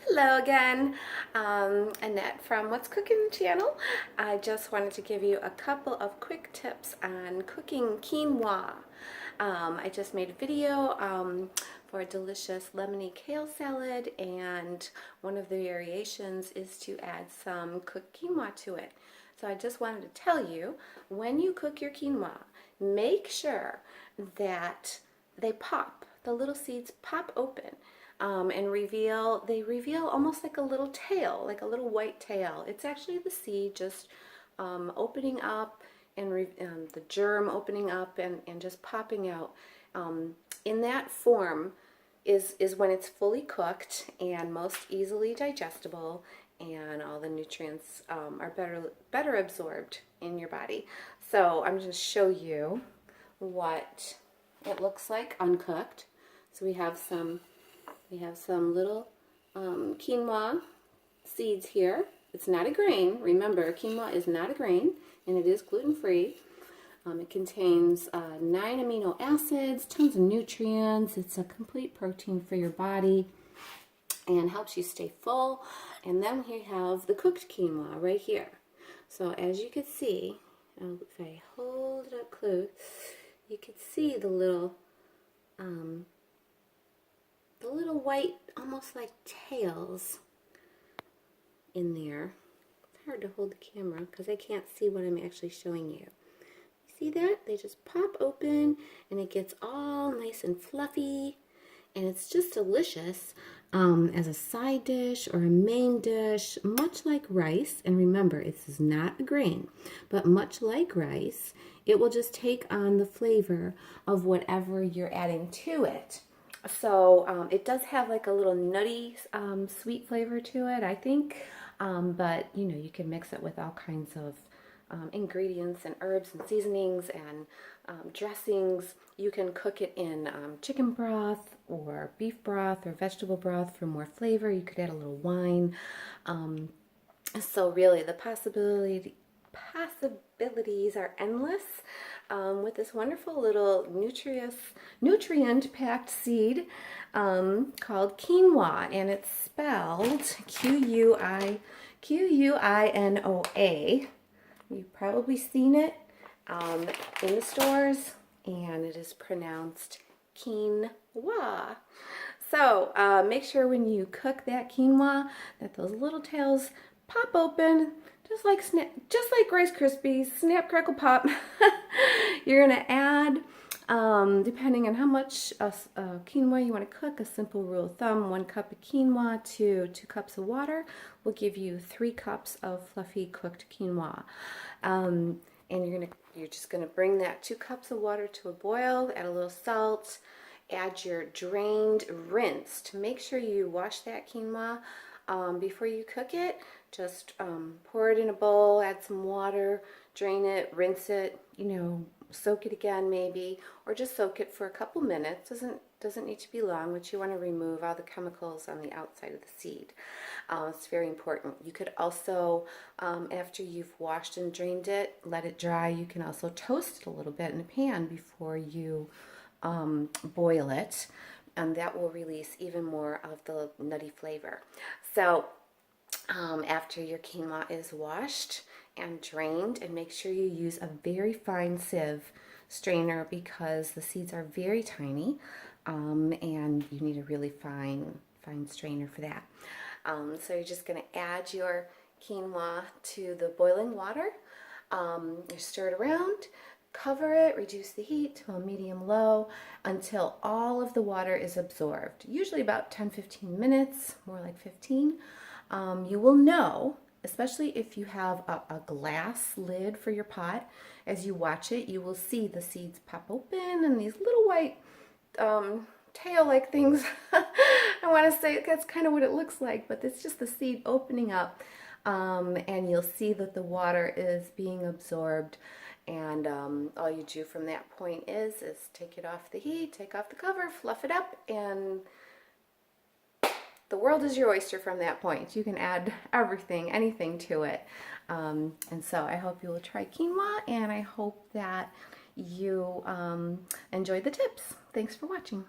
Hello again, Annette from What's Cooking channel. I just wanted to give you a couple of quick tips on cooking quinoa. I just made a video for a delicious lemony kale salad, and one of the variations is to add some cooked quinoa to it. So I just wanted to tell you, when you cook your quinoa, make sure that the little seeds pop open. And they reveal almost like a little tail, like a little white tail. It's actually the seed just opening up and the germ opening up and just popping out. In that form is when it's fully cooked and most easily digestible, and all the nutrients are better absorbed in your body. So I'm going to show you what it looks like uncooked. So we have some little quinoa seeds here. It's not a grain. Remember, quinoa is not a grain, and it is gluten-free. It contains 9 amino acids, tons of nutrients. It's a complete protein for your body and helps you stay full. And then we have the cooked quinoa right here. So as you can see, if I hold it up close, you can see the little white, almost like tails in there. It's hard to hold the camera because I can't see what I'm actually showing you. See that? They just pop open and it gets all nice and fluffy, and it's just delicious as a side dish or a main dish, much like rice. And remember, this is not a grain, but much like rice, it will just take on the flavor of whatever you're adding to it. So it does have like a little nutty sweet flavor to it, I think, but you can mix it with all kinds of ingredients and herbs and seasonings and dressings. You can cook it in chicken broth or beef broth or vegetable broth for more flavor. You could add a little wine. So really the possibilities are endless with this wonderful little nutrient-packed seed called quinoa, and it's spelled Quinoa. You've probably seen it in the stores, and it is pronounced quinoa. So make sure when you cook that quinoa that those little tails pop open, just like Rice Krispies, snap, crackle, pop. You're gonna add, depending on how much quinoa you want to cook, a simple rule of thumb: 1 cup of quinoa to 2 cups of water will give you 3 cups of fluffy cooked quinoa. And you're just gonna bring that 2 cups of water to a boil. Add a little salt. Add your drained, rinsed. Make sure you wash that quinoa before you cook it. Just pour it in a bowl, add some water, drain it, rinse it, soak it again maybe, or just soak it for a couple minutes. Doesn't need to be long, but you want to remove all the chemicals on the outside of the seed. It's very important. You could also, after you've washed and drained it, let it dry. You can also toast it a little bit in a pan before you boil it, and that will release even more of the nutty flavor. So after your quinoa is washed and drained, and make sure you use a very fine sieve strainer because the seeds are very tiny, and you need a really fine strainer for that. So you're just going to add your quinoa to the boiling water. You stir it around, cover it, reduce the heat to a medium-low until all of the water is absorbed. Usually about 10-15 minutes, more like 15. You will know, especially if you have a glass lid for your pot, as you watch it, you will see the seeds pop open and these little white tail-like things. I want to say that's kind of what it looks like, but it's just the seed opening up, and you'll see that the water is being absorbed, and all you do from that point is take it off the heat, take off the cover, fluff it up, and the world is your oyster from that point. You can add everything, anything to it. And so I hope you will try quinoa, and I hope that you enjoyed the tips. Thanks for watching.